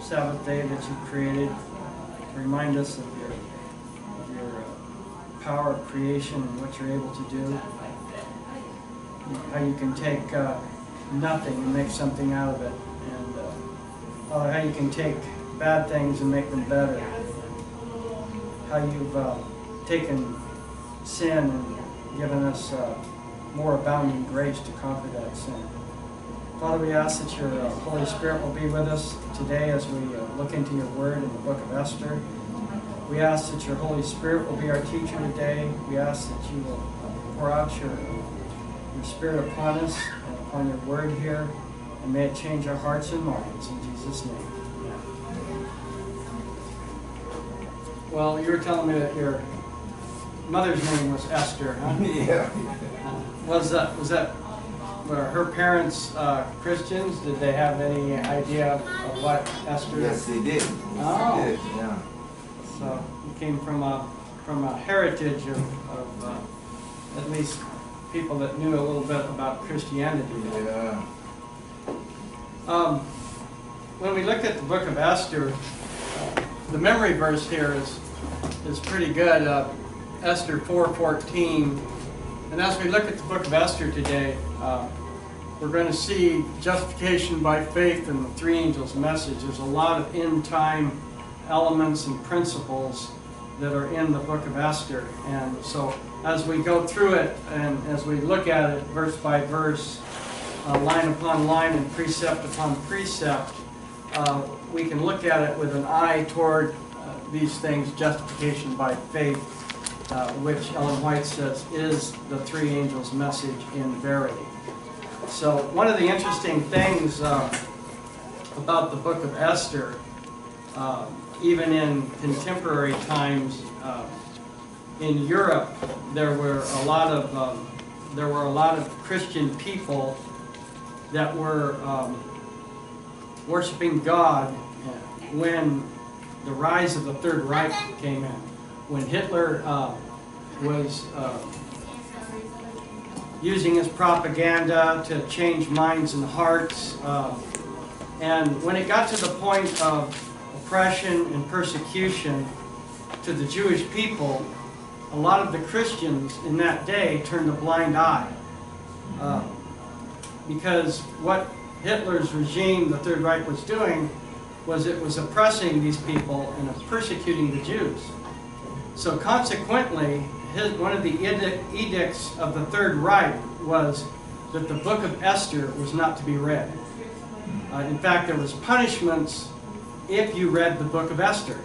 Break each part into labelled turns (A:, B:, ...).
A: Sabbath day that you created. Remind us of your power of creation and what you're able to do. How you can take nothing and make something out of it. And how you can take bad things and make them better. How you've taken sin and given us more abounding grace to conquer that sin. Father, we ask that your Holy Spirit will be with us today as we look into your word in the book of Esther. We ask that your Holy Spirit will be our teacher today. We ask that you will pour out your Spirit upon us and upon your word here, and may it change our hearts and minds. In Jesus' name. Well, you were telling me that your mother's name was Esther, huh?
B: Yeah.
A: Were her parents Christians? Did they have any idea of what Esther?
B: Yes, they did.
A: Oh.
B: They did, yeah.
A: So you came from a heritage of at least people that knew a little bit about Christianity.
B: Yeah.
A: When we look at the book of Esther, the memory verse here is pretty good. Esther 4:14. And as we look at the book of Esther today, we're going to see justification by faith in the three angels' message. There's a lot of end-time elements and principles that are in the book of Esther. And so as we go through it and as we look at it verse by verse, line upon line and precept upon precept, we can look at it with an eye toward these things, justification by faith, which Ellen White says is the three angels' message in verity. So one of the interesting things about the book of Esther, even in contemporary times in Europe, there were a lot of Christian people that were worshiping God when the rise of the Third Reich came in. When Hitler was using his propaganda to change minds and hearts, and when it got to the point of oppression and persecution to the Jewish people, a lot of the Christians in that day turned a blind eye. Because what Hitler's regime, the Third Reich, was doing was it was oppressing these people and persecuting the Jews. So consequently, one of the edicts of the Third Reich was that the book of Esther was not to be read. In fact, there was punishments if you read the book of Esther.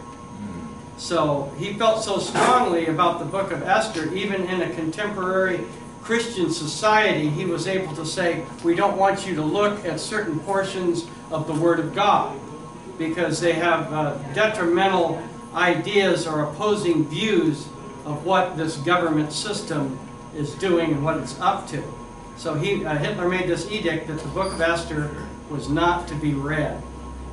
A: So he felt so strongly about the book of Esther, even in a contemporary Christian society, he was able to say, we don't want you to look at certain portions of the Word of God because they have detrimental ideas or opposing views of what this government system is doing and what it's up to. So Hitler made this edict that the book of Esther was not to be read,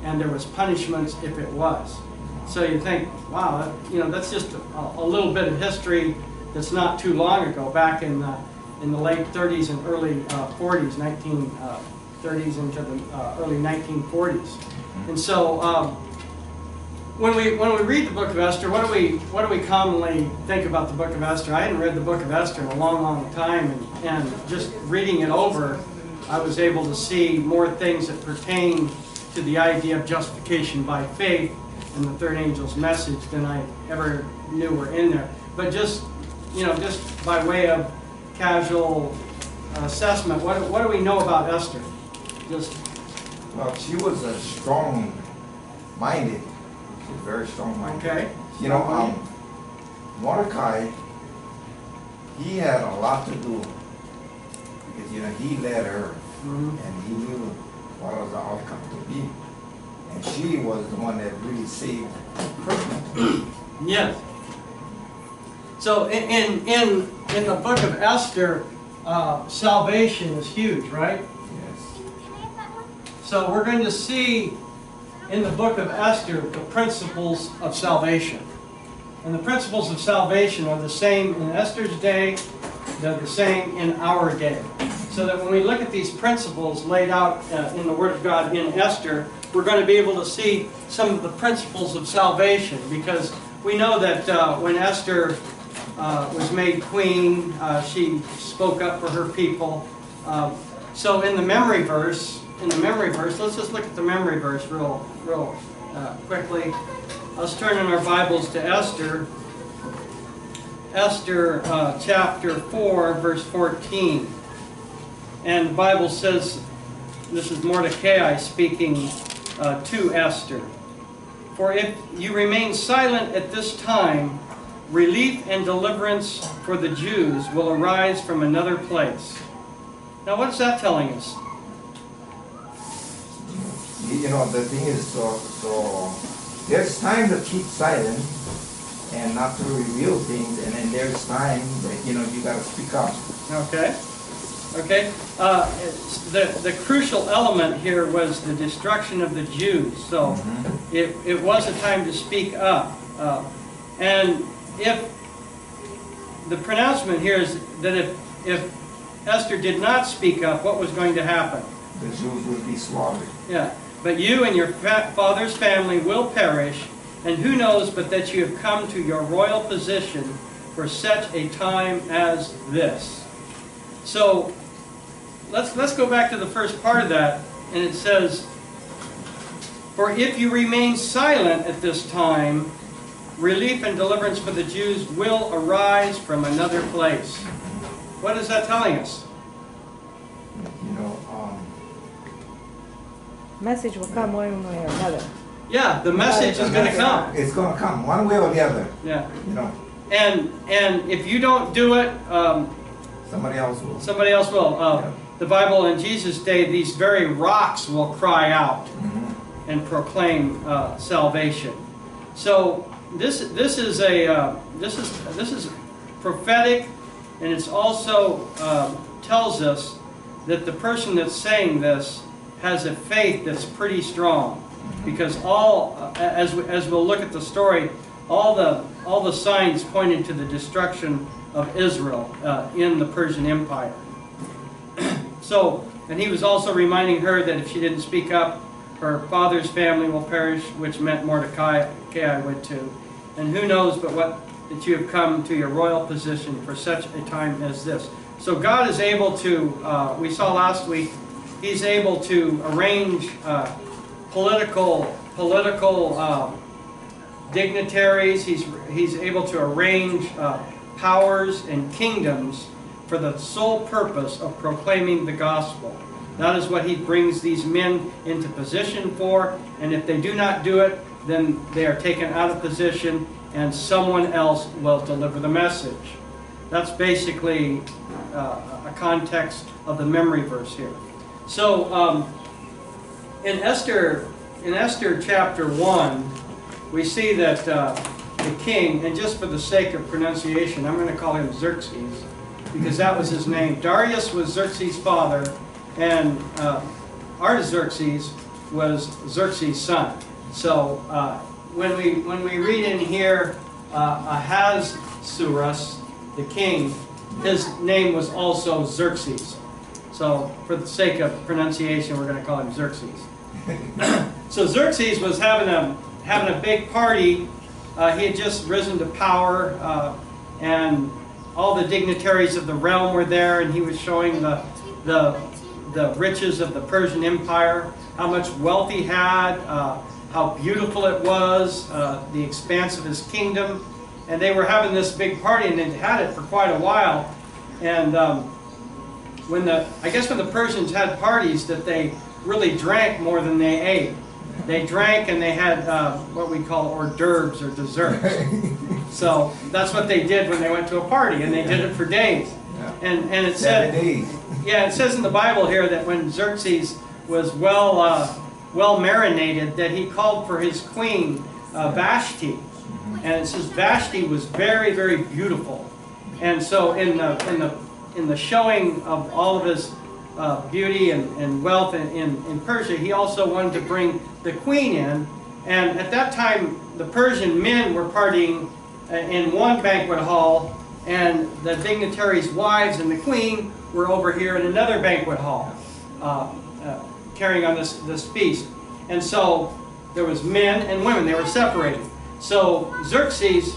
A: and there was punishments if it was. So you think, wow, that's just a little bit of history that's not too long ago, back in the late 30s and early 40s, 1930s into the early 1940s. And so when we read the book of Esther, what do we commonly think about the book of Esther? I hadn't read the book of Esther in a long time, and just reading it over, I was able to see more things that pertain to the idea of justification by faith and the third angel's message than I ever knew were in there. But just by way of casual assessment, what do we know about Esther?
B: Well, she was a strong-minded. She was very strong-minded.
A: Okay.
B: Mordecai, he had a lot to do because he led her, and he knew what was the outcome to be, and she was the one that really saved Christmas.
A: Yes. So in the book of Esther, salvation is huge, right?
B: Yes.
A: So we're going to see in the book of Esther the principles of salvation. And the principles of salvation are the same in Esther's day, they're the same in our day. So that when we look at these principles laid out in the Word of God in Esther, we're going to be able to see some of the principles of salvation, because we know that when Esther was made queen, she spoke up for her people. So in the memory verse, let's just look at the memory verse real quickly. Let's turn in our Bibles to Esther. Esther chapter 4, verse 14. And the Bible says, this is Mordecai speaking to Esther. For if you remain silent at this time, relief and deliverance for the Jews will arise from another place. Now what is that telling us?
B: You know, the thing is, so there's time to keep silent and not to reveal things, and then there's time that, you know, you got to speak up.
A: Okay. Okay. The crucial element here was the destruction of the Jews. So it was a time to speak up. And if the pronouncement here is that if Esther did not speak up, what was going to happen?
B: The Jews would be slaughtered.
A: Yeah. But you and your father's family will perish, and who knows but that you have come to your royal position for such a time as this. So let's go back to the first part of that, and it says, for if you remain silent at this time, relief and deliverance for the Jews will arise from another place. What is that telling us?
B: You know,
C: message will come one way or another.
A: Yeah, the message is going to come.
B: It's going to come one way or the other.
A: Yeah.
B: You know.
A: And if you don't do it,
B: somebody else will.
A: Somebody else will.
B: Yeah.
A: The Bible in Jesus' day, these very rocks will cry out and proclaim salvation. So this is prophetic, and it's also tells us that the person that's saying this has a faith that's pretty strong, because as we'll look at the story, all the signs pointed to the destruction of Israel in the Persian Empire. So, and he was also reminding her that if she didn't speak up, her father's family will perish, which meant Mordecai would too. And who knows but what that you have come to your royal position for such a time as this. So God is able to, we saw last week, He's able to arrange political dignitaries. He's able to arrange powers and kingdoms for the sole purpose of proclaiming the gospel. That is what He brings these men into position for, and if they do not do it, then they are taken out of position and someone else will deliver the message. That's basically a context of the memory verse here. So in Esther chapter 1, we see that the king, and just for the sake of pronunciation, I'm going to call him Xerxes, because that was his name. Darius was Xerxes' father, and Artaxerxes was Xerxes' son. So when we read in here Ahasuerus, the king, his name was also Xerxes. So for the sake of pronunciation, we're going to call him Xerxes. So Xerxes was having a big party. He had just risen to power, and all the dignitaries of the realm were there, and he was showing the riches of the Persian Empire, how much wealth he had, how beautiful it was, the expanse of his kingdom. And they were having this big party, and they'd had it for quite a while. And when the Persians had parties, that they really drank more than they ate. They drank, and they had what we call hors d'oeuvres or desserts. So that's what they did when they went to a party, and they did it for days. And it said, yeah, it says in the Bible here that when Xerxes was well marinated, that he called for his queen Vashti, and it says Vashti was very, very beautiful. And so in the showing of all of his beauty and wealth in Persia, he also wanted to bring the queen in. And at that time, the Persian men were partying in one banquet hall, and the dignitaries' wives and the queen were over here in another banquet hall, carrying on this feast. And so there was men and women. They were separated. So Xerxes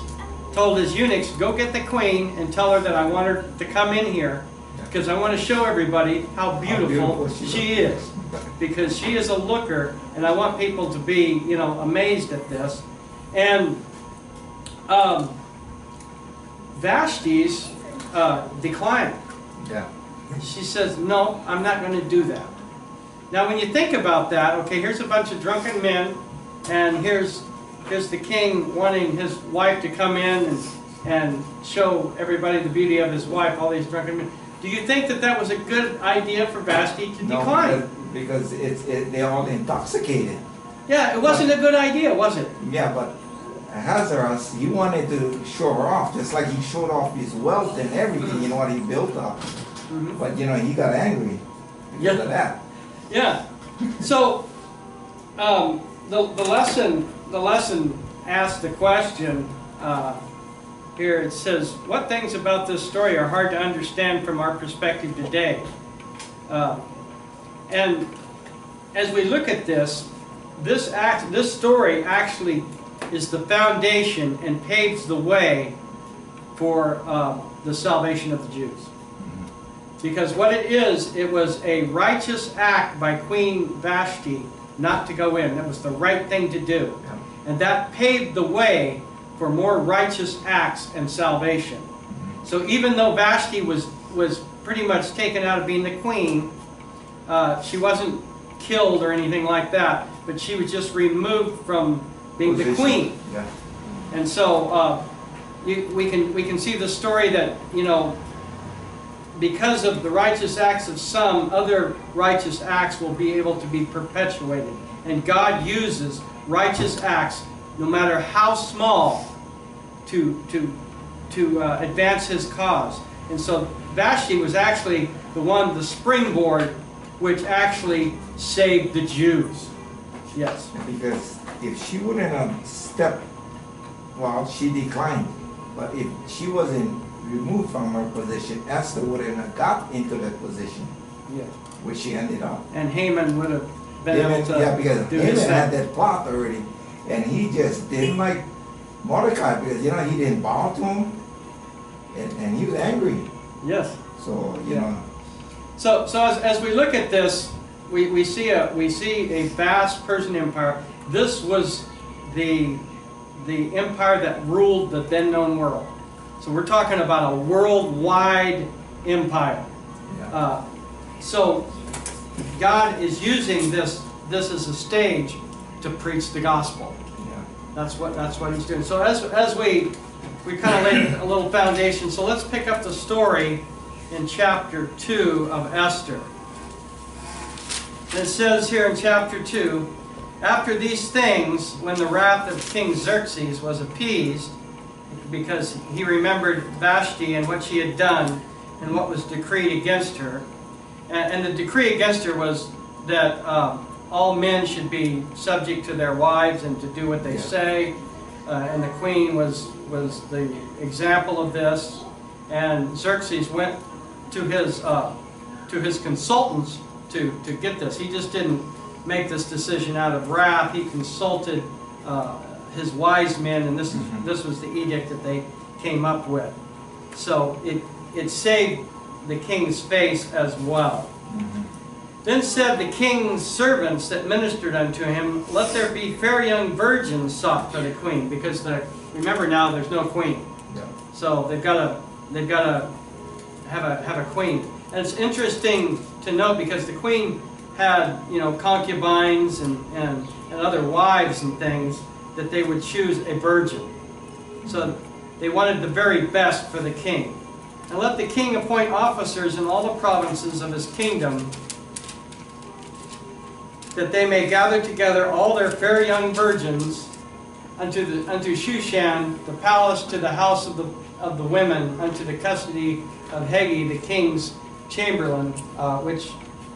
A: told his eunuchs, go get the queen and tell her that I want her to come in here because I want to show everybody how beautiful she is. Because she is a looker, and I want people to be, you know, amazed at this. And Vashti's declined.
B: Yeah.
A: She says, no, I'm not going to do that. Now when you think about that, okay, here's a bunch of drunken men, and here's the king wanting his wife to come in and show everybody the beauty of his wife, all these drunken men. Do you think that that was a good idea for Vashti to decline?
B: No, because they're all intoxicated.
A: Yeah, it wasn't a good idea, was it?
B: Yeah, but Ahasuerus, he wanted to show her off, just like he showed off his wealth and everything, you know, what he built up. Mm-hmm. But, you know, he got angry because of that.
A: Yeah. So, the lesson asks the question, here it says, what things about this story are hard to understand from our perspective today? And as we look at this, this story actually is the foundation and paves the way for the salvation of the Jews. Because what it is, it was a righteous act by Queen Vashti not to go in. That was the right thing to do. And that paved the way for more righteous acts and salvation. So even though Vashti was pretty much taken out of being the queen, she wasn't killed or anything like that, but she was just removed from being the queen.
B: Yeah.
A: And so we can see the story that, you know, because of the righteous acts of some, other righteous acts will be able to be perpetuated. And God uses righteous acts, no matter how small, to advance His cause. And so Vashti was actually the springboard, which actually saved the Jews. Yes.
B: Because if she wouldn't have stepped, well, she declined. But if she wasn't removed from her position, Esther wouldn't have got into that position,
A: Yeah.
B: which she ended up.
A: And Haman would have been able to
B: because
A: do
B: Haman
A: his
B: had
A: thing.
B: that plot already, and he just didn't like Mordecai because, you know, he didn't bow to him, and he was angry.
A: Yes.
B: So, you know.
A: So as we look at this, we see a vast Persian empire. This was the empire that ruled the then known world. So we're talking about a worldwide empire.
B: Yeah.
A: So God is using this as a stage to preach the gospel.
B: Yeah.
A: That's what He's doing. So as we kind of laid a little foundation. So let's pick up the story in chapter 2 of Esther. And it says here in chapter 2, after these things, when the wrath of King Xerxes was appeased, because he remembered Vashti and what she had done and what was decreed against her. And the decree against her was that all men should be subject to their wives and to do what they say. And the queen was the example of this. And Xerxes went to his consultants to get this. He just didn't make this decision out of wrath. He consulted his wise men, and this was the edict that they came up with. So it saved the king's face as well. Then said the king's servants that ministered unto him, let there be fair young virgins sought for the queen, because remember now there's no queen.
B: Yeah.
A: So they've got to have a queen. And it's interesting to note because the queen had, you know, concubines and other wives and things, that they would choose a virgin. So they wanted the very best for the king. And let the king appoint officers in all the provinces of his kingdom, that they may gather together all their fair young virgins unto Shushan, the palace, to the house of the women, unto the custody of Hegi, the king's chamberlain, which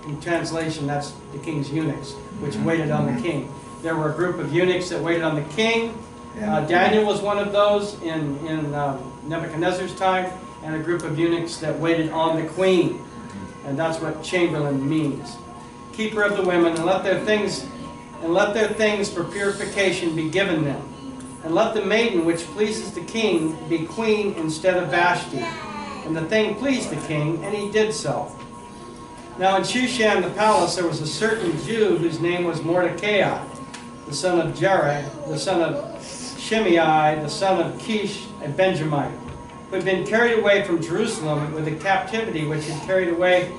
A: in translation that's the king's eunuchs, which waited on the king. There were a group of eunuchs that waited on the king. Daniel was one of those in Nebuchadnezzar's time, and a group of eunuchs that waited on the queen. And that's what chamberlain means. Keeper of the women, and let their things and let their things for purification be given them. And let the maiden which pleases the king be queen instead of Vashti. And the thing pleased the king, and he did so. Now in Shushan the palace there was a certain Jew whose name was Mordecai, the son of Jared, the son of Shimei, the son of Kish, a Benjamite, who had been carried away from Jerusalem with a captivity which had carried away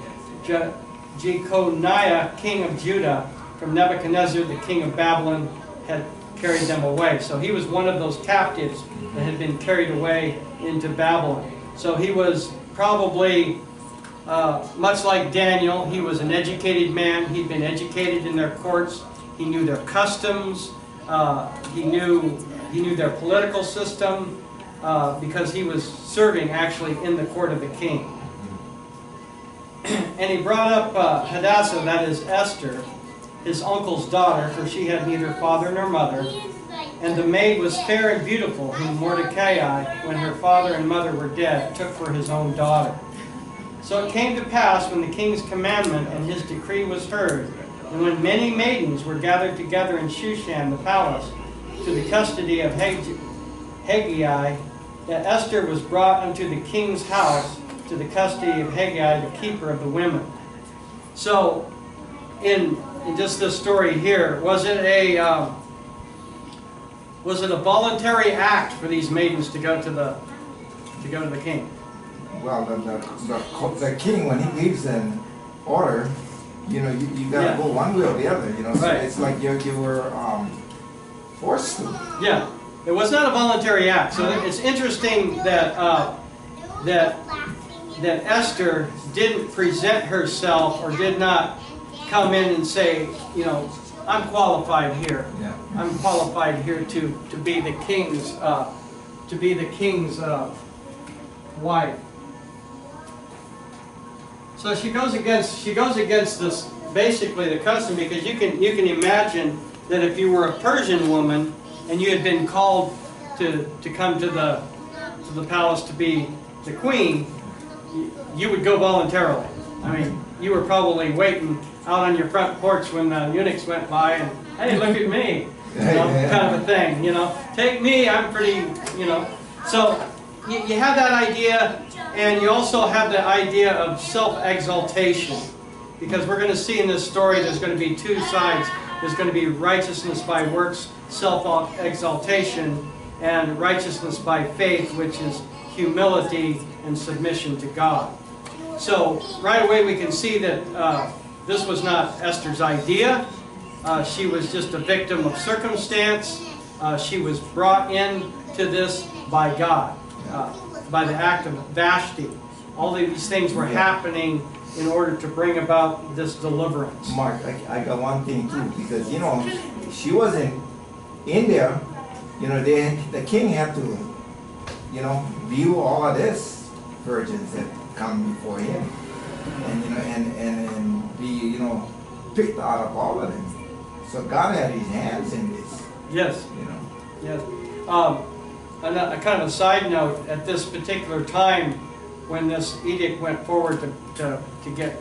A: Jeconiah, king of Judah, from Nebuchadnezzar, the king of Babylon, had carried them away. So he was one of those captives that had been carried away into Babylon. So he was probably, much like Daniel, he was an educated man. He'd been educated in their courts. He knew their customs. He knew their political system because he was serving actually in the court of the king. And he brought up Hadassah, that is Esther, his uncle's daughter, for she had neither father nor mother. And the maid was fair and beautiful, whom Mordecai, when her father and mother were dead, took for his own daughter. So it came to pass, when the king's commandment and his decree was heard, and when many maidens were gathered together in Shushan the palace, to the custody of Haggai, that Esther was brought unto the king's house, to the custody of Haggai, the keeper of the women. So, in just this story here, was it a voluntary act for these maidens to go to the king?
B: Well, the king, when he gives an order, you know, you gotta go one way or the other. You know, so it's like you were forced to.
A: Yeah, it was not a voluntary act. So it's interesting that that Esther didn't present herself, or did not come in and say, you know, I'm qualified here.
B: Yeah.
A: I'm qualified here to be the king's wife. So she goes against this, basically the custom, because you can imagine that if you were a Persian woman and you had been called to come to the palace to be the queen, you would go voluntarily. I mean, you were probably waiting out on your front porch when the eunuchs went by and, hey, look at me, you know, kind of a thing, you know. Take me, I'm pretty, you know. So you have that idea, and you also have the idea of self-exaltation. Because we're going to see in this story there's going to be two sides. There's going to be righteousness by works, self-exaltation, and righteousness by faith, which is humility and submission to God. So right away we can see that this was not Esther's idea. She was just a victim of circumstance. She was brought into this by God, by the act of Vashti. All of these things were happening in order to bring about this deliverance.
B: Mark, I got one thing too, because, you know, she wasn't in there. You know, the king had to, you know, view all of this virgins that come before him, and, you know, and be, you know, picked out of all of them. So God had his hands in this. Yes. You know.
A: Yes. And a kind of a side note, at this particular time, when this edict went forward to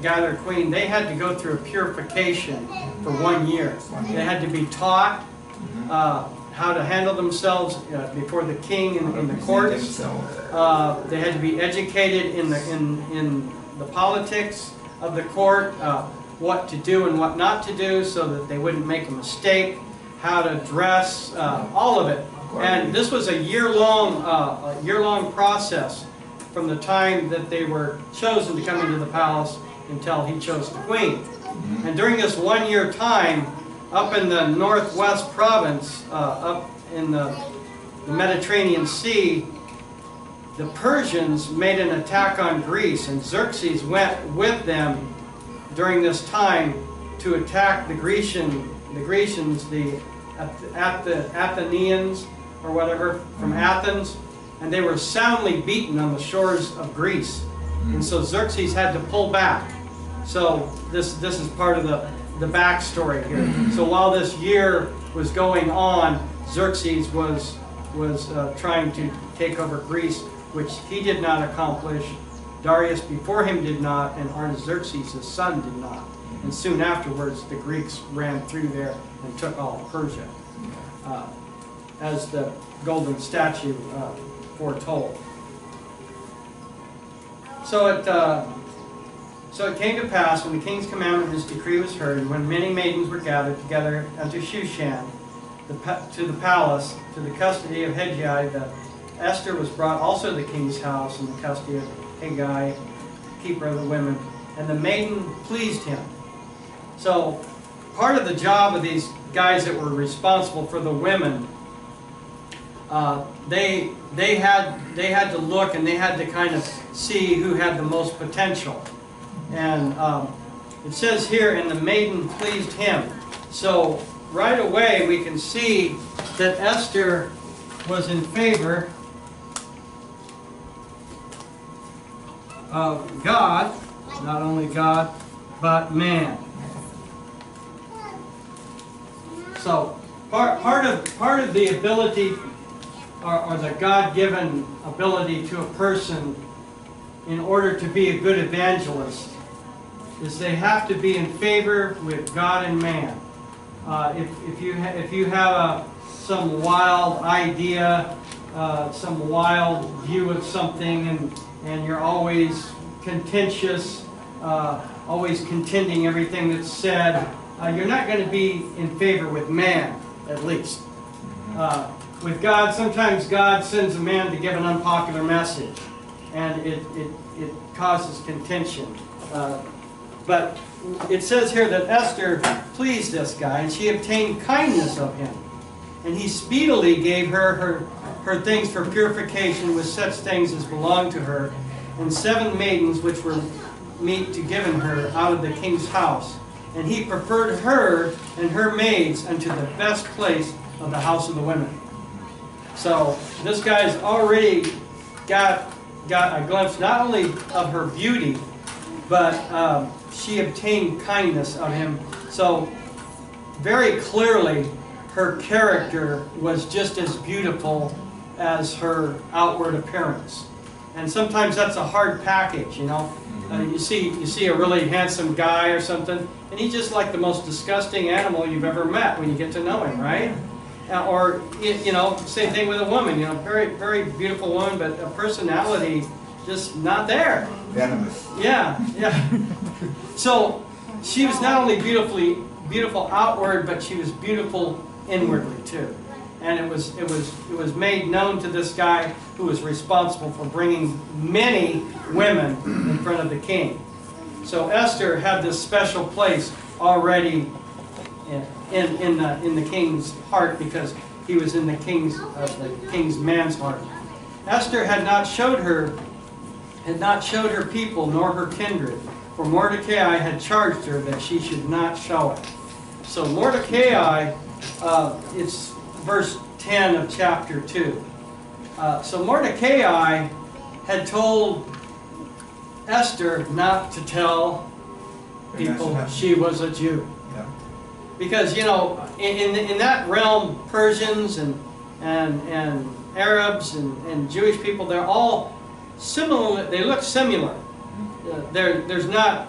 A: gather queen, they had to go through a purification for 1 year. They had to be taught how to handle themselves before the king in the courts. They had to be educated in the politics of the court, what to do and what not to do, so that they wouldn't make a mistake, how to dress, all of it. And this was a year-long process from the time that they were chosen to come into the palace until he chose the queen. And during this 1 year time, up in the northwest province, up in the Mediterranean Sea, the Persians made an attack on Greece, and Xerxes went with them during this time to attack the Grecians, the Athenians, or whatever, from Athens, and they were soundly beaten on the shores of Greece. And so Xerxes had to pull back. So this is part of the backstory here. So while this year was going on, Xerxes was trying to take over Greece, which he did not accomplish. Darius before him did not, and Artaxerxes, his son, did not. And soon afterwards, the Greeks ran through there and took all of Persia, as the golden statue foretold. So it came to pass, when the king's commandment and his decree was heard, and when many maidens were gathered together unto Shushan, to the palace, to the custody of Hegai, Esther was brought also to the king's house in the custody of Hegai, keeper of the women, and the maiden pleased him. So part of the job of these guys that were responsible for the women, they had to look, and they had to kind of see who had the most potential. And it says here, and the maiden pleased him. So right away we can see that Esther was in favor of God, not only God, but man. So part of the ability, or the God-given ability to a person in order to be a good evangelist, is they have to be in favor with God and man. If you have some wild idea, some wild view of something, and you're always contentious, always contending everything that's said, you're not going to be in favor with man, at least. With God, sometimes God sends a man to give an unpopular message, and it causes contention. But it says here that Esther pleased this guy, and she obtained kindness of him. And he speedily gave her things for purification with such things as belonged to her, and 7 maidens which were meet to given her out of the king's house. And he preferred her and her maids unto the best place of the house of the women. So this guy's already got a glimpse not only of her beauty, but she obtained kindness of him. So very clearly her character was just as beautiful as her outward appearance. And sometimes that's a hard package, you know. You see a really handsome guy or something, and he's just like the most disgusting animal you've ever met when you get to know him, right? Or, you know, same thing with a woman, you know, very, very beautiful woman, but a personality just not there.
B: Venomous.
A: Yeah, yeah. So she was not only beautiful outward, but she was beautiful inwardly too. And it was made known to this guy who was responsible for bringing many women in front of the king. So Esther had this special place already in the king's heart, because he was in the king's man's heart. Esther had not showed her people nor her kindred, for Mordecai had charged her that she should not show it. So Mordecai, it's verse 10 of chapter 2. So Mordecai had told Esther not to tell people she was a Jew.
B: Yeah.
A: Because, you know, in that realm, Persians and Arabs and Jewish people, they're all similar. They look similar. There's not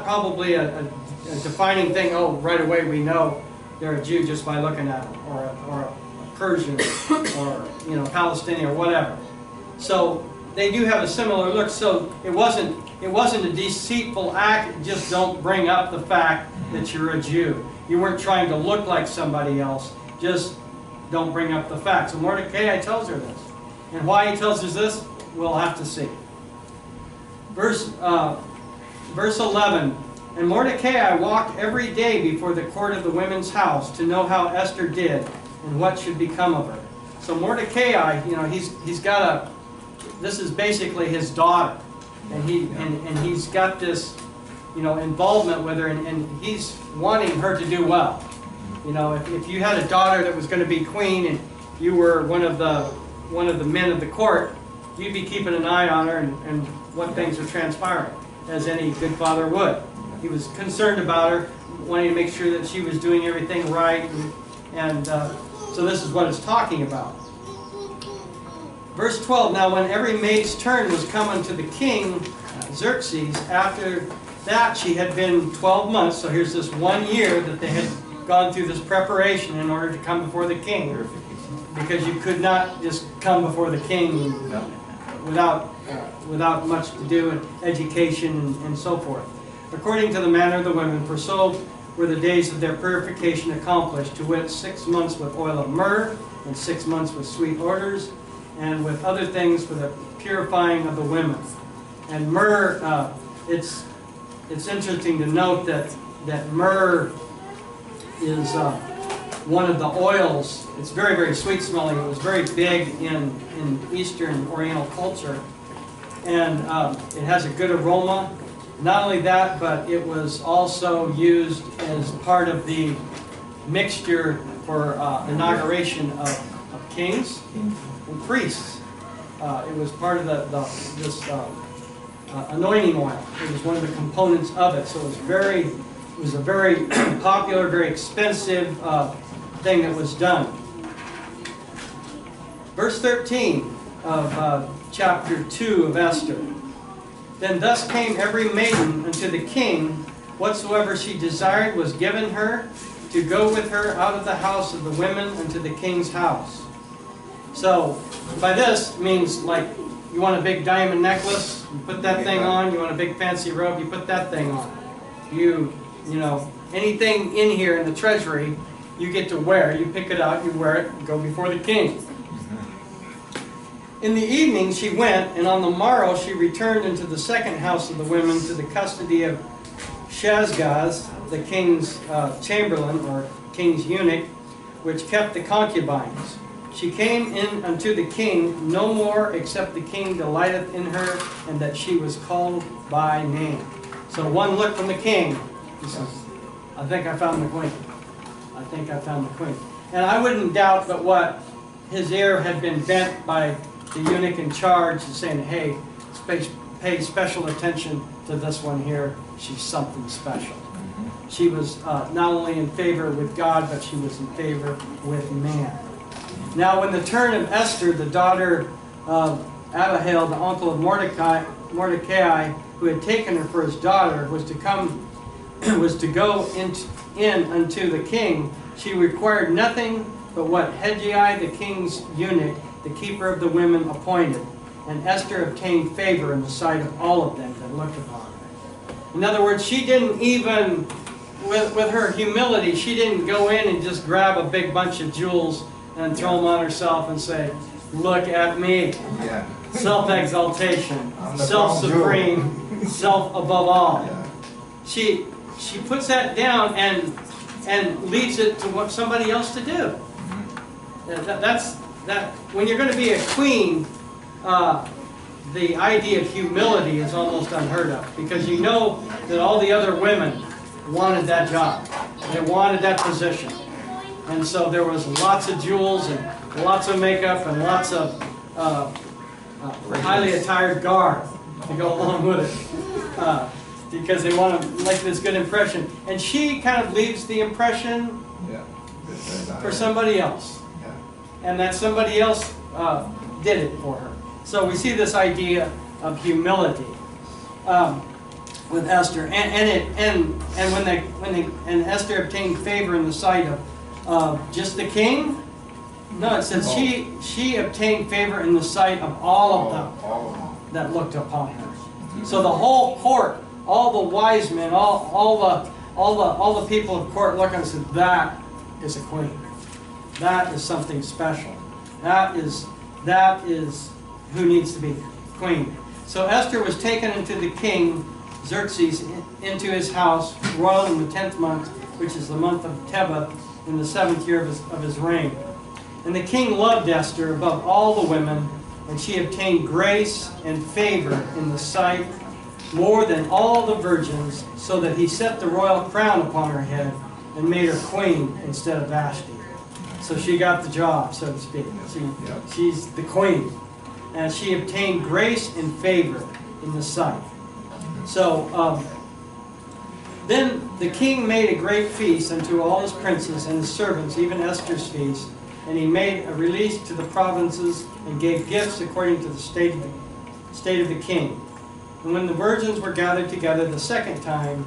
A: probably a defining thing. Oh, right away we know they're a Jew just by looking at them, or a Persian, or, you know, Palestinian, or whatever. So they do have a similar look. So it wasn't a deceitful act. Just don't bring up the fact that you're a Jew. You weren't trying to look like somebody else. Just don't bring up the fact. So Mordecai tells her this, and why he tells us this, we'll have to see. Verse 11. And Mordecai walked every day before the court of the women's house to know how Esther did and what should become of her. So Mordecai, you know, he's got this is basically his daughter, and he's got this, you know, involvement with her, and he's wanting her to do well. You know, if you had a daughter that was going to be queen, and you were one of the men of the court, you'd be keeping an eye on her and what things are transpiring, as any good father would. He was concerned about her, wanting to make sure that she was doing everything right, and so this is what it's talking about. Verse 12, now when every maid's turn was come unto the king, Xerxes, after that, she had been 12 months, so here's this 1 year that they had gone through this preparation in order to come before the king. Because you could not just come before the king without much to do and education and so forth. According to the manner of the women, for so were the days of their purification accomplished, to wit, 6 months with oil of myrrh, and 6 months with sweet odors, and with other things for the purifying of the women. And myrrh, it's interesting to note that myrrh is one of the oils. It's very, very sweet smelling. It was very big in Eastern Oriental culture. And it has a good aroma. Not only that, but it was also used as part of the mixture for inauguration of kings and priests. It was part of this anointing oil. It was one of the components of it. So it was a very popular, very expensive thing that was done. Verse 13 of chapter 2 of Esther. Then thus came every maiden unto the king, whatsoever she desired was given her, to go with her out of the house of the women unto the king's house. So, by this means like you want a big diamond necklace, you put that thing on. You want a big fancy robe, you put that thing on. You know, anything in here in the treasury, you get to wear. You pick it out, you wear it, and go before the king. In the evening she went, and on the morrow she returned into the second house of the women to the custody of Shazgaz, the king's chamberlain, or king's eunuch, which kept the concubines. She came in unto the king no more, except the king delighteth in her, and that she was called by name. So one look from the king, he says, I think I found the queen. I think I found the queen. And I wouldn't doubt but what his ear had been bent by the eunuch in charge, saying, hey, pay special attention to this one here. She's something special. She was not only in favor with God, but she was in favor with man. Now when the turn of Esther, the daughter of Abihail, the uncle of Mordecai, who had taken her for his daughter, was to go in unto the king, she required nothing but what Hegai, the king's eunuch, the keeper of the women, appointed. And Esther obtained favor in the sight of all of them that looked upon her. In other words, she didn't even, with her humility, she didn't go in and just grab a big bunch of jewels and throw them on herself and say, look at me. Yeah. Self-exaltation, self-supreme, self-above all. Yeah. She puts that down and leaves it to somebody else to do. When you're going to be a queen, the idea of humility is almost unheard of, because you know that all the other women wanted that job. They wanted that position. And so there was lots of jewels and lots of makeup and lots of highly attired garb to go along with it, because they want to make this good impression. And she kind of leaves the impression for somebody else. And that somebody else did it for her. So we see this idea of humility with Esther, and when Esther obtained favor in the sight of just the king. No, it says she obtained favor in the sight of all of them that looked upon her. So the whole court, all the wise men, all the people of court look and said, that is a queen. That is something special. That is who needs to be queen. So Esther was taken into the king Xerxes into his house, royal in the 10th month, which is the month of Tebeth, in the 7th year of his reign. And the king loved Esther above all the women, and she obtained grace and favor in the sight more than all the virgins, so that he set the royal crown upon her head and made her queen instead of Vashti. So she got the job, so to speak. She's the queen. And she obtained grace and favor in the sight. So then the king made a great feast unto all his princes and his servants, even Esther's feast. And he made a release to the provinces and gave gifts according to the state of the king. And when the virgins were gathered together the second time,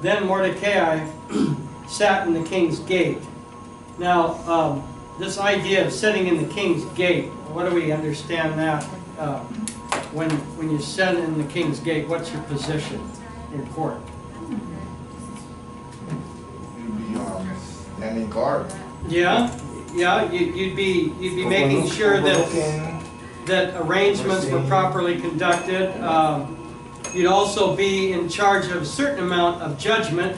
A: then Mordecai sat in the king's gate. Now, this idea of sitting in the king's gate, what do we understand that? When you sit in the king's gate, what's your position in court?
B: You'd be standing guard.
A: Yeah, you'd be making sure that arrangements were properly conducted. You'd also be in charge of a certain amount of judgment,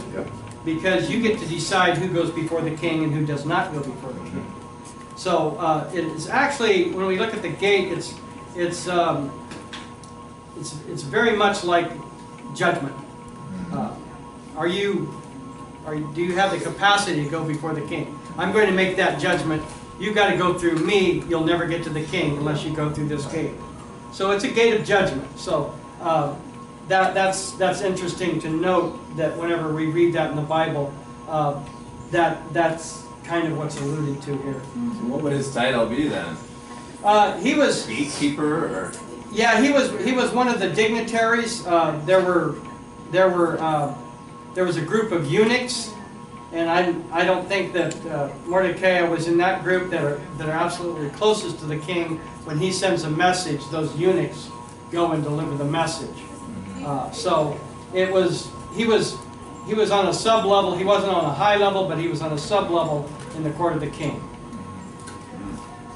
A: because you get to decide who goes before the king and who does not go before the king. So it's actually, when we look at the gate, it's very much like judgment. Do you have the capacity to go before the king? I'm going to make that judgment. You've got to go through me. You'll never get to the king unless you go through this gate. So it's a gate of judgment. So that's interesting to note, that whenever we read that in the Bible, that's kind of what's alluded to here.
D: So what would his title be then?
A: He was
D: gatekeeper, or?
A: Yeah, he was one of the dignitaries. There was a group of eunuchs, and I don't think that Mordecai was in that group that are absolutely closest to the king. When he sends a message, those eunuchs go and deliver the message. So he was on a sub level. He wasn't on a high level, but he was on a sub level in the court of the king.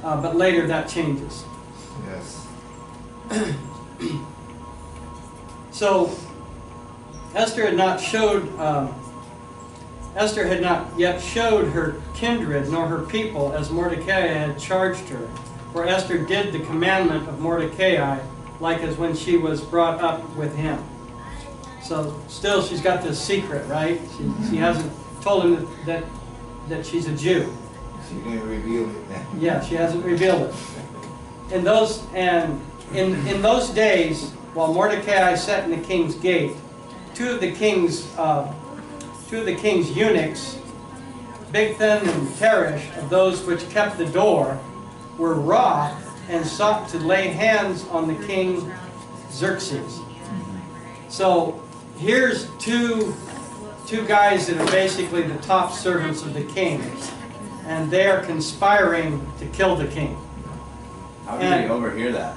A: But later that changes.
B: Yes.
A: So Esther had not yet showed her kindred nor her people, as Mordecai had charged her. For Esther did the commandment of Mordecai, like as when she was brought up with him. So still she's got this secret, right? She hasn't told him that she's a Jew.
B: She didn't reveal it.
A: Yeah, she hasn't revealed it. In those days, while Mordecai sat in the king's gate, two of the king's eunuchs, Bigthan and Teresh, of those which kept the door, were wroth and sought to lay hands on the king Xerxes. So here's two guys that are basically the top servants of the king, and they are conspiring to kill the king.
D: How did he overhear that?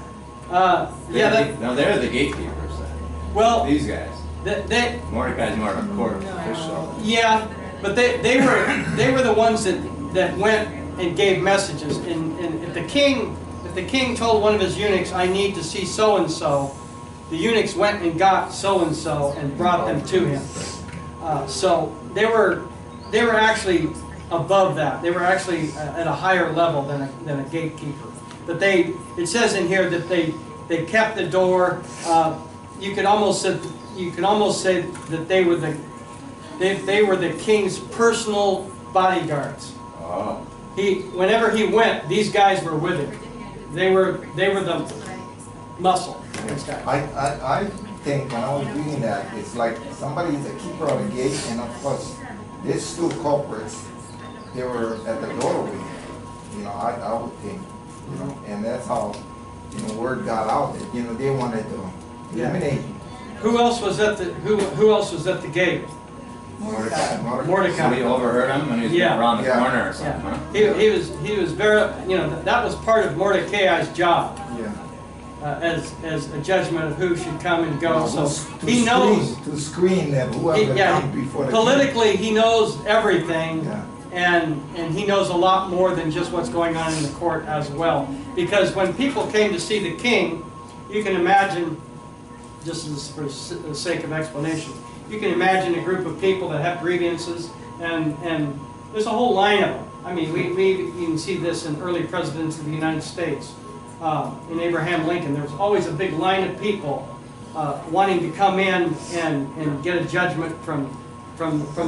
A: They're
D: the gatekeepers then.
A: Well,
D: these guys. Mordecai's more of a court official.
A: Yeah, but they were the ones that went and gave messages. And if the king told one of his eunuchs, "I need to see so and so," the eunuchs went and got so and so and brought them to him. So they were actually above that. They were actually at a higher level than a gatekeeper. But it says in here that they kept the door. You could almost say that they were the king's personal bodyguards.
D: Oh.
A: Whenever he went, these guys were with him. They were the muscle. These guys.
B: I think when I was reading that, it's like somebody is a keeper of the gate, and of course, these two culprits, they were at the doorway. I would think, and that's how, word got out that, they wanted to eliminate.
A: Who else was at the gate?
B: Mordecai.
D: So he overheard him when he was around the corner or something.
A: Yeah. Huh? He was very, that was part of Mordecai's job.
B: Yeah.
A: As a judgment of who should come and go. So he knows
B: to screen that whoever comes before the
A: politically he knows everything.
B: Yeah.
A: And he knows a lot more than just what's going on in the court as well. Because when people came to see the king, you can imagine, just for the sake of explanation, you can imagine a group of people that have grievances, and there's a whole line of them. I mean, we can see this in early presidents of the United States. In Abraham Lincoln, there was always a big line of people wanting to come in and get a judgment from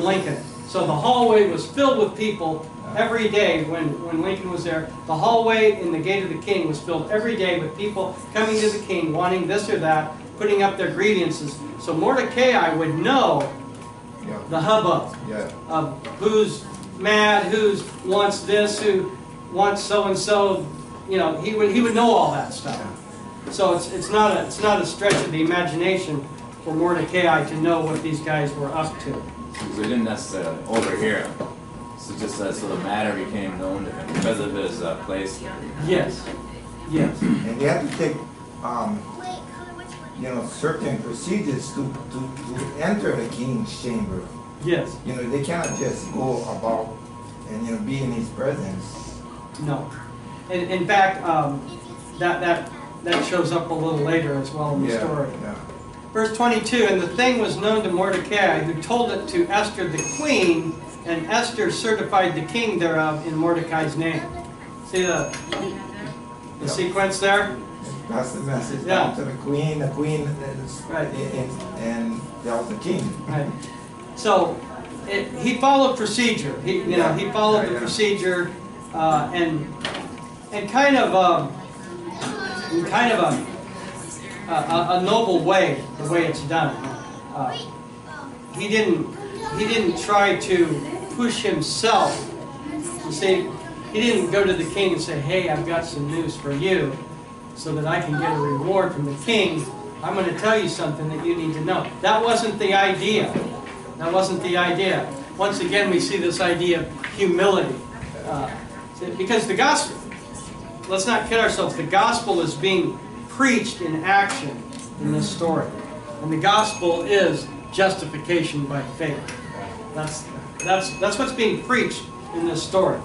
A: Lincoln. So the hallway was filled with people every day when Lincoln was there. The hallway in the gate of the king was filled every day with people coming to the king, wanting this or that, putting up their grievances. So Mordecai would know the hubbub of who's mad, who wants this, who wants so and so. He would know all that stuff. So it's not a stretch of the imagination for Mordecai to know what these guys were up to.
D: Because we didn't necessarily overhear him. So just so the matter became known to him because of his place there.
A: Yes. Yes.
B: And they have to take, certain procedures to enter the king's chamber.
A: Yes.
B: They cannot just go about and be in his presence.
A: No. In fact, that shows up a little later as well in the story.
B: Yeah.
A: Verse 22, and the thing was known to Mordecai, who told it to Esther the queen, and Esther certified the king thereof in Mordecai's name. See the sequence there?
B: That's the message
A: Yeah.
B: down to the queen is
A: Right.
B: and that was the king.
A: Right. So he followed procedure. He followed the procedure, and kind of a noble way, the way it's done. He didn't try to push himself. You see, he didn't go to the king and say, "Hey, I've got some news for you, so that I can get a reward from the king. I'm going to tell you something that you need to know." That wasn't the idea. That wasn't the idea. Once again, we see this idea of humility. Because the gospel, let's not kid ourselves, the gospel is being preached in action in this story. And the gospel is justification by faith. That's what's being preached in this story.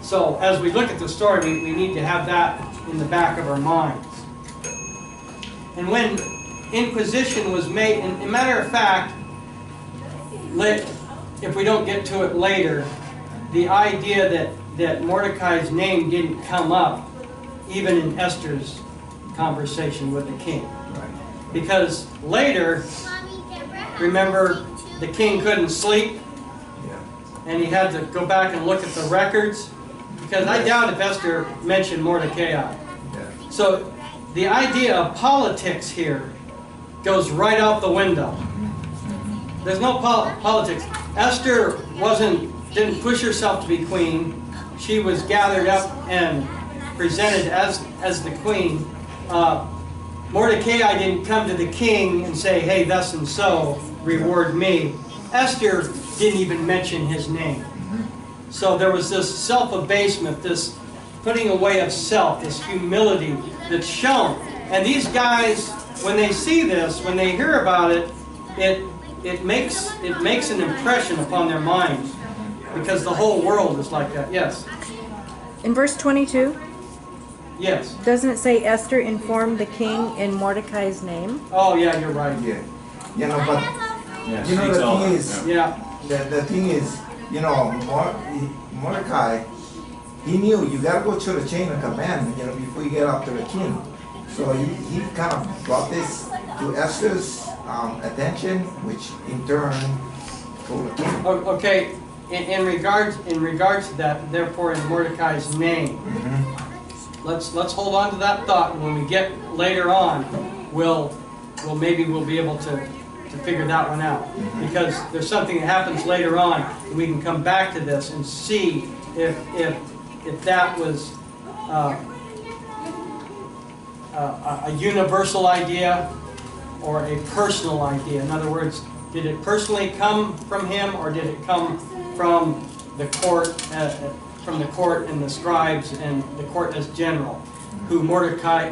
A: So as we look at the story, we need to have that in the back of our minds. And when inquisition was made, and a matter of fact, if we don't get to it later, the idea that Mordecai's name didn't come up even in Esther's conversation with the king. Because later, remember, the king couldn't sleep, and he had to go back and look at the records, because I doubt if Esther mentioned Mordecai. So the idea of politics here goes right out the window. There's no politics. Esther didn't push herself to be queen. She was gathered up and presented as the queen. Mordecai didn't come to the king and say, "Hey, thus and so, reward me." Esther didn't even mention his name. So there was this self-abasement, this putting away of self, this humility that's shown. And these guys, when they see this, when they hear about it, it makes an impression upon their minds, because the whole world is like that. Yes.
C: In verse 22,
A: Yes.
C: doesn't it say Esther informed the king in Mordecai's name?
A: Oh yeah, you're right.
B: Yeah. But
D: Yeah,
B: the thing is,
A: Yeah.
B: the thing is, Mordecai, he knew you gotta go through the chain of command, before you get up to the king. So he kind of brought this to Esther's attention, which in turn told the king.
A: Okay. In regards to that, therefore, in Mordecai's name, let's hold on to that thought, and when we get later on, we'll be able to figure that one out, because there's something that happens later on, and we can come back to this and see if that was a universal idea or a personal idea. In other words, did it personally come from him, or did it come from the court and the scribes and the court as general, who Mordecai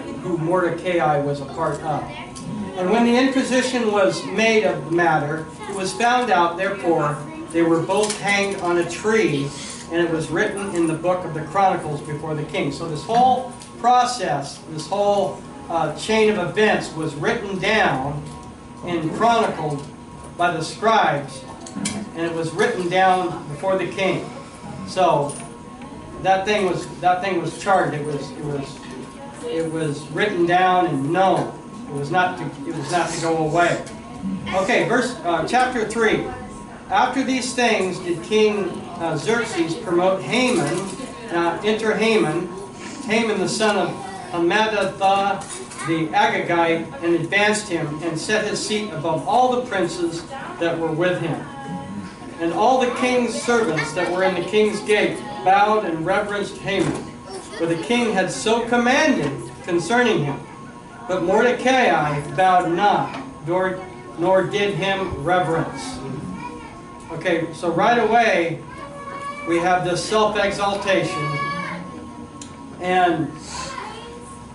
A: was a part of? And when the inquisition was made of the matter, it was found out, therefore, they were both hanged on a tree, and it was written in the book of the Chronicles before the king. So this whole process, this whole chain of events was written down and chronicled by the scribes, and it was written down before the king. So that thing was charged. It was written down and known. It was not to go away. Okay, chapter 3. After these things did King Xerxes promote Haman. Now enter Haman the son of Hammedatha the Agagite, and advanced him, and set his seat above all the princes that were with him. And all the king's servants that were in the king's gate bowed and reverenced Haman, for the king had so commanded concerning him. But Mordecai bowed not, nor did him reverence. Okay, so right away we have this self-exaltation, and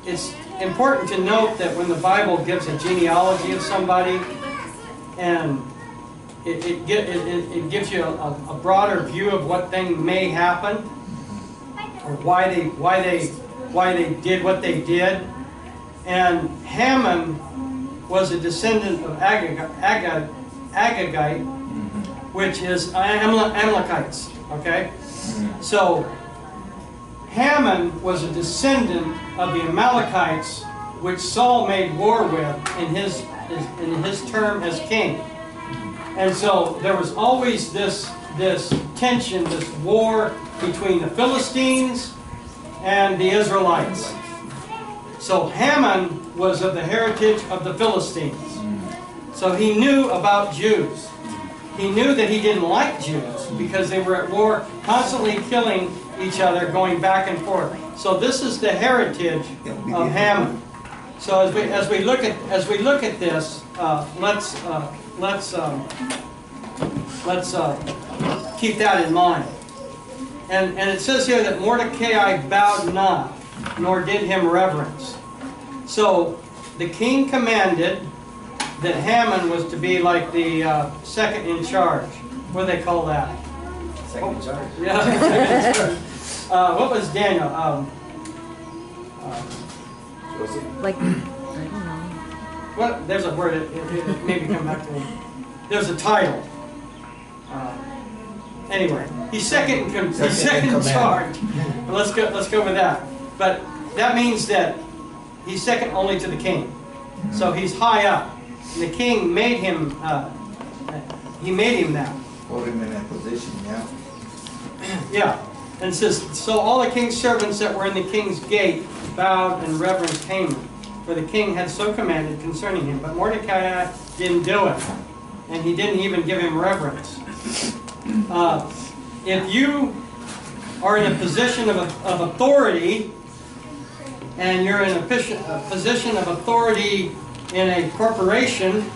A: it's important to note that when the Bible gives a genealogy of somebody, and it gives you a broader view of what thing may happen, or why they did what they did. And Haman was a descendant of Agagite, which is Amalekites. Okay, so Haman was a descendant of the Amalekites, which Saul made war with in his term as king. And so there was always this tension, this war between the Philistines and the Israelites. So Haman was of the heritage of the Philistines. So he knew about Jews. He knew that he didn't like Jews because they were at war, constantly killing each other, going back and forth. So this is the heritage of Haman. So as we look at this, let's keep that in mind. And it says here that Mordecai bowed not, nor did him reverence. So the king commanded that Haman was to be like the second in charge. What do they call that?
B: Second in charge.
A: Yeah, second in charge. What was Daniel?
C: Like, I don't know.
A: What? There's a word. It maybe come back to me. There's a title. Anyway, he's second in charge. Let's go with that. But that means that he's second only to the king. So he's high up. And the king made him. He made him that.
B: Put him in that position, yeah.
A: Yeah. And it says, so all the king's servants that were in the king's gate bowed and reverenced Haman, for the king had so commanded concerning him. But Mordecai didn't do it, and he didn't even give him reverence. If you are in a position of authority, and you're in a position of authority in a corporation,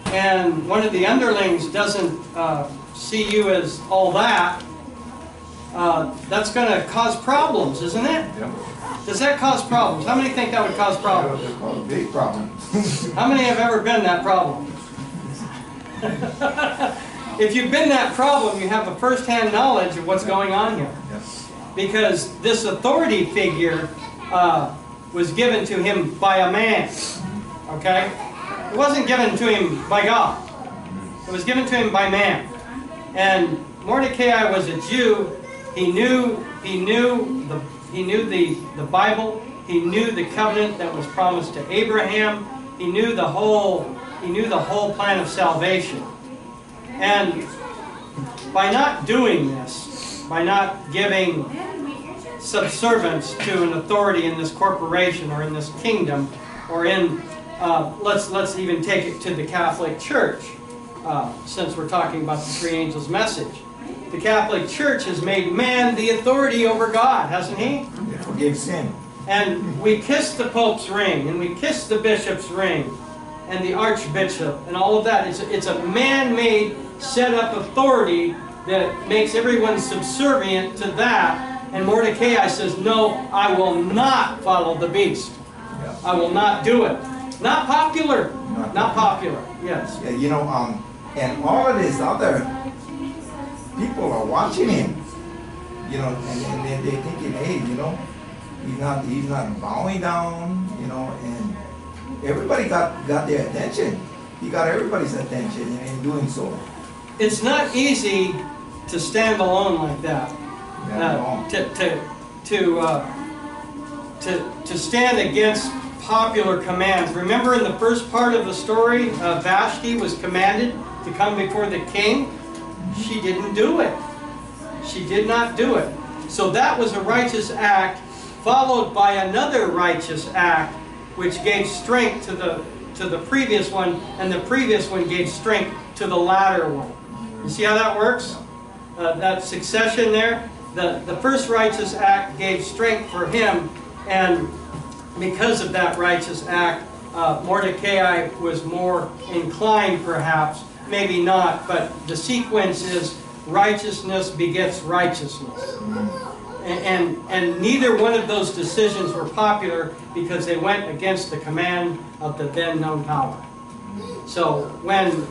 A: and one of the underlings doesn't see you as all that, that's going to cause problems, isn't it?
B: Yeah.
A: Does that cause problems? How many think that would cause problems?
B: It's called a big problem.
A: How many have ever been that problem? If you've been that problem, you have a first-hand knowledge of what's going on here.
B: Yes.
A: Because this authority figure was given to him by a man. Okay? It wasn't given to him by God. It was given to him by man. And Mordecai was a Jew. He knew the Bible. He knew the covenant that was promised to Abraham. He knew the whole plan of salvation. And by not doing this, by not giving subservience to an authority in this corporation or in this kingdom, or in let's even take it to the Catholic Church, since we're talking about the three angels' message. The Catholic Church has made man the authority over God, hasn't he?
B: They forgave sin.
A: And we kiss the Pope's ring, and we kiss the Bishop's ring, and the Archbishop, and all of that. It's a man-made, set-up authority that makes everyone subservient to that. And Mordecai says, no, I will not follow the beast.
B: Yeah.
A: I will not do it. Not popular. Not popular, yes.
B: Yeah, you know, and all of these other people are watching him, you know, and they're thinking, hey, you know, he's not bowing down, you know, and everybody got their attention. He got everybody's attention in doing so.
A: It's not easy to stand alone like that.
B: Yeah,
A: To stand against popular commands. Remember in the first part of the story, Vashti was commanded to come before the king. She didn't do it. She did not do it. So that was a righteous act, followed by another righteous act, which gave strength to the previous one, and the previous one gave strength to the latter one. You see how that works? That succession there. The first righteous act gave strength for him, and because of that righteous act, Mordecai was more inclined, perhaps, maybe not, but the sequence is righteousness begets righteousness. And neither one of those decisions were popular because they went against the command of the then known power. So when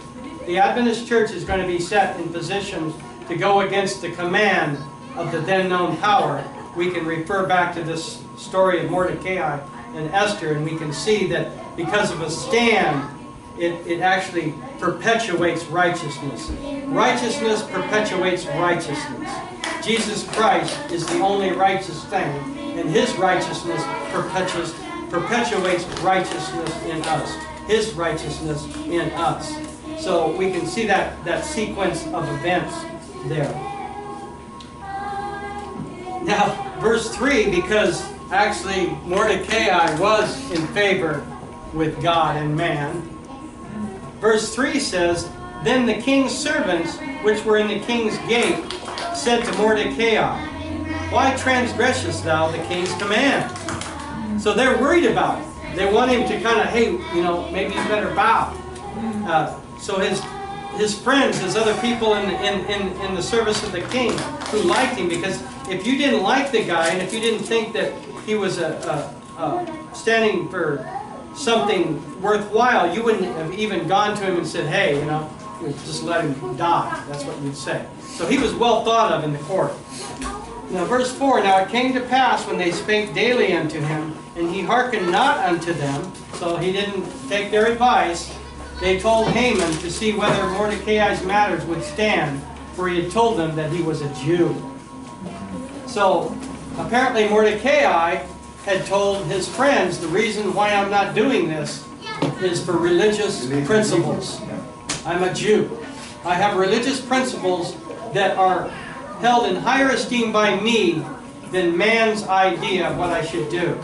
A: the Adventist Church is going to be set in positions to go against the command of the then known power, we can refer back to this story of Mordecai and Esther, and we can see that because of a stand, it actually perpetuates righteousness. Righteousness perpetuates righteousness. Jesus Christ is the only righteous thing, and His righteousness perpetuates righteousness in us. His righteousness in us. So we can see that sequence of events there. Now, verse 3, because actually Mordecai was in favor with God and man. Verse 3 says, Then the king's servants, which were in the king's gate, said to Mordecai, Why transgressest thou the king's command? So they're worried about it. They want him to kind of, hey, you know, maybe you better bow. So his friends, his other people in the service of the king who liked him, because if you didn't like the guy and if you didn't think that he was standing for something worthwhile, you wouldn't have even gone to him and said, hey, you know, just let him die. That's what you'd say. So he was well thought of in the court. Now verse 4, Now it came to pass when they spake daily unto him, and he hearkened not unto them, so he didn't take their advice, they told Haman to see whether Mordecai's matters would stand, for he had told them that he was a Jew. So apparently Mordecai had told his friends, the reason why I'm not doing this is for religious principles. I'm a Jew. I have religious principles that are held in higher esteem by me than man's idea of what I should do.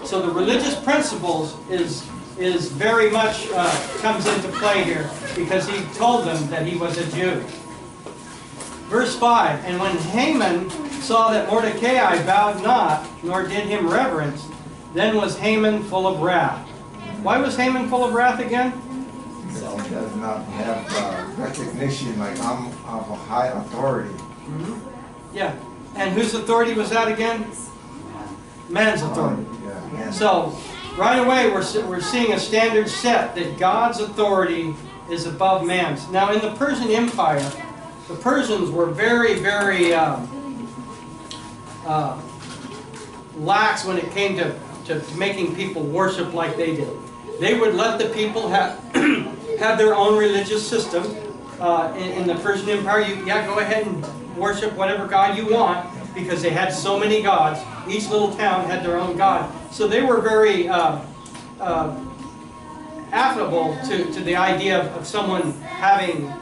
A: So the religious principles is very much comes into play here, because he told them that he was a Jew. Verse 5, And when Haman saw that Mordecai bowed not, nor did him reverence, then was Haman full of wrath. Why was Haman full of wrath again?
B: Because he does not have recognition, like I'm of a high authority.
A: Yeah. And whose authority was that again? Man's authority.
B: Yeah.
A: So, right away we're seeing a standard set that God's authority is above man's. Now in the Persian Empire, the Persians were very, very lax when it came to making people worship like they did. They would let the people have have their own religious system. In the Persian Empire, go ahead and worship whatever god you want, because they had so many gods. Each little town had their own god. So they were very affable to the idea of someone having,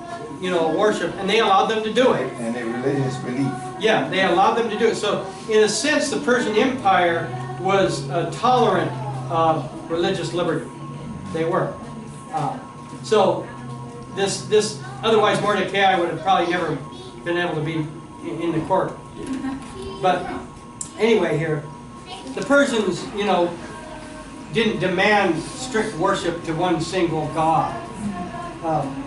A: you know, worship, and they allowed them to do it.
B: And a religious belief. Yeah,
A: they allowed them to do it. So in a sense, the Persian Empire was tolerant of religious liberty. They were. So this otherwise Mordecai would have probably never been able to be in the court. But anyway, here the Persians, you know, didn't demand strict worship to one single god.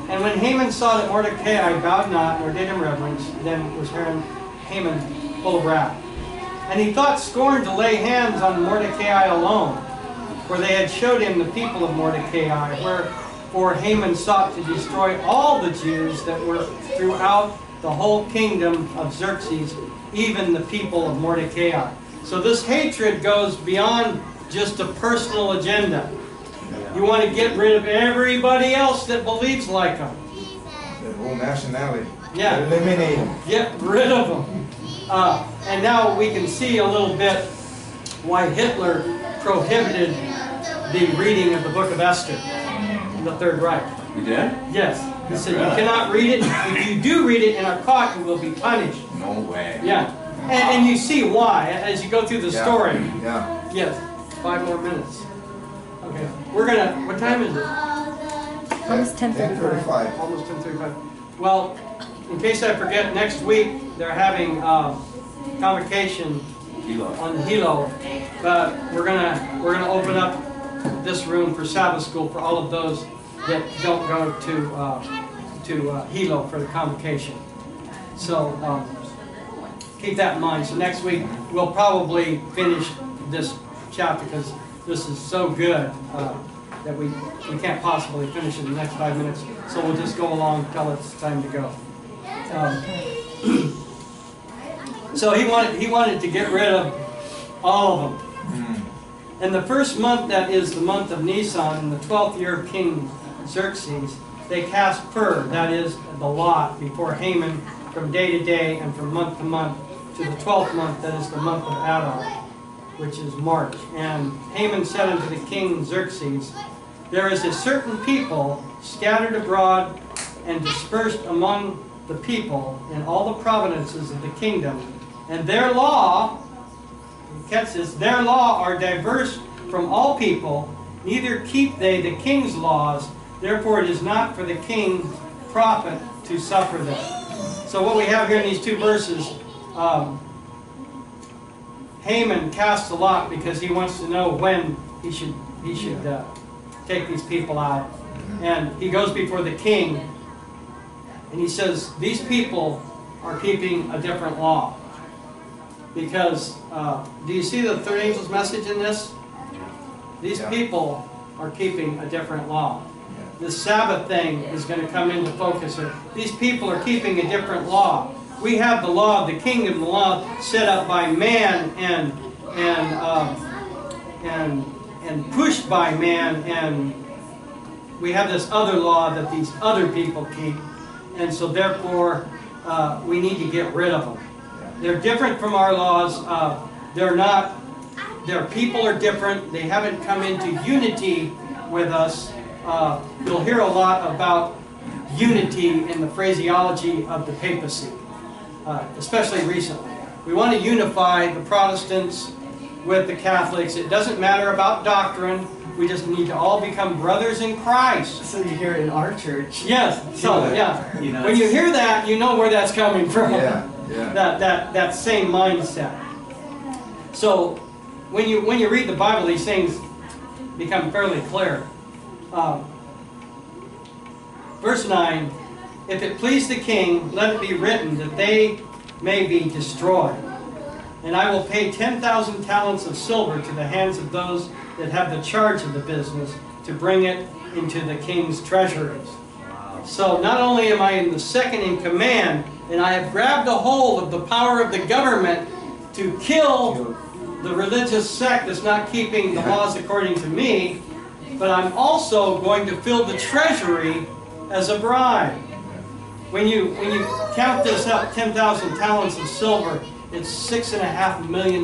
A: And when Haman saw that Mordecai bowed not nor did him reverence, then was Haman full of wrath. And he thought scorn to lay hands on Mordecai alone, for they had showed him the people of Mordecai, wherefore Haman sought to destroy all the Jews that were throughout the whole kingdom of Xerxes, even the people of Mordecai. So this hatred goes beyond just a personal agenda. You want to get rid of everybody else that believes like them.
B: The whole nationality.
A: Yeah.
B: Eliminate them.
A: Get rid of them. And now we can see a little bit why Hitler prohibited the reading of the book of Esther in the Third Reich.
D: You did?
A: Yes. He said, you cannot read it. If you do read it and are caught, you will be punished.
D: No way.
A: Yeah. And you see why as you go through the story.
B: Yeah.
A: Yes. 5 more minutes. Okay. We're going to, what time is it?
C: Almost 10:35.
A: Almost 10:35. Well, in case I forget, next week they're having convocation Hilo. But we're gonna open up this room for Sabbath school for all of those that don't go to Hilo for the convocation. So keep that in mind. So next week we'll probably finish this chapter because this is so good that we can't possibly finish in the next 5 minutes. So we'll just go along until it's time to go. So he wanted to get rid of all of them. In the first month, that is the month of Nisan, in the 12th year of King Xerxes, they cast pur, that is the lot, before Haman from day to day and from month to month to the 12th month, that is the month of Adar, which is March. And Haman said unto the king Xerxes, there is a certain people scattered abroad and dispersed among the people in all the provinces of the kingdom, and their law, catch this, their law are diverse from all people, neither keep they the king's laws, therefore it is not for the king's profit to suffer them. So what we have here in these two verses, Haman casts a lot because he wants to know when he should take these people out. And he goes before the king and he says, these people are keeping a different law. Because, do you see the third angel's message in this? These people are keeping a different law. This Sabbath thing is going to come into focus here. These people are keeping a different law. We have the law of the kingdom, the law set up by man and pushed by man, and we have this other law that these other people keep, and so therefore we need to get rid of them. They're different from our laws. Their people are different. They haven't come into unity with us. You'll hear a lot about unity in the phraseology of the papacy, especially recently. We want to unify the Protestants with the Catholics. It doesn't matter about doctrine. We just need to all become brothers in Christ.
E: So you hear it in our church.
A: Yes. So yeah, when you hear that, you know where that's coming from.
B: Yeah.
A: That same mindset. So when you read the Bible, these things become fairly clear. Verse 9, if it please the king, let it be written that they may be destroyed. And I will pay 10,000 talents of silver to the hands of those that have the charge of the business to bring it into the king's treasuries. So not only am I in the second in command, and I have grabbed a hold of the power of the government to kill the religious sect that's not keeping the laws according to me, but I'm also going to fill the treasury as a bribe. When you count this up, 10,000 talents of silver, it's $6.5 million.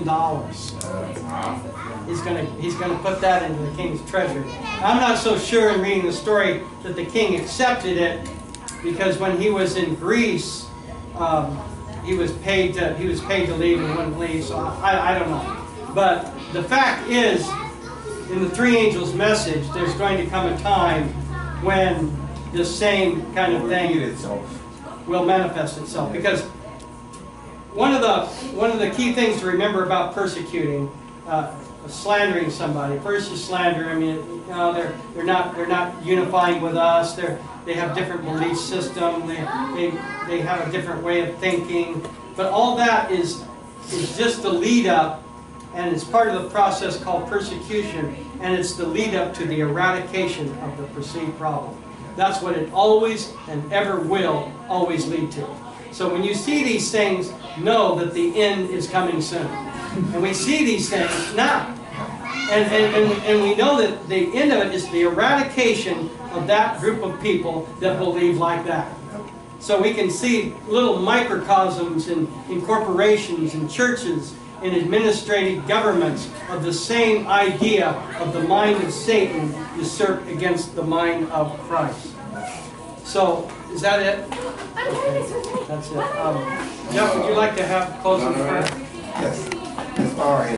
A: He's going to put that into the king's treasury. I'm not so sure in reading the story that the king accepted it, because when he was in Greece, he was paid to leave and wouldn't leave. So I don't know. But the fact is, in the three angels' message, there's going to come a time when this same kind of thing will manifest itself. Because one of the key things to remember about persecuting, slandering somebody. First, you slander. I mean, they're not unifying with us. They have different belief system. They have a different way of thinking. But all that is just the lead up, and it's part of the process called persecution, and it's the lead up to the eradication of the perceived problem. That's what it always and ever will always lead to. So when you see these things, know that the end is coming soon. And we see these things now. And we know that the end of it is the eradication of that group of people that believe like that. So we can see little microcosms in corporations and churches, in administrative governments, of the same idea of the mind of Satan usurped against the mind of Christ. So, is that it? Okay, that's it. Jeff, would you like to have closing prayer?
B: Yes. As far as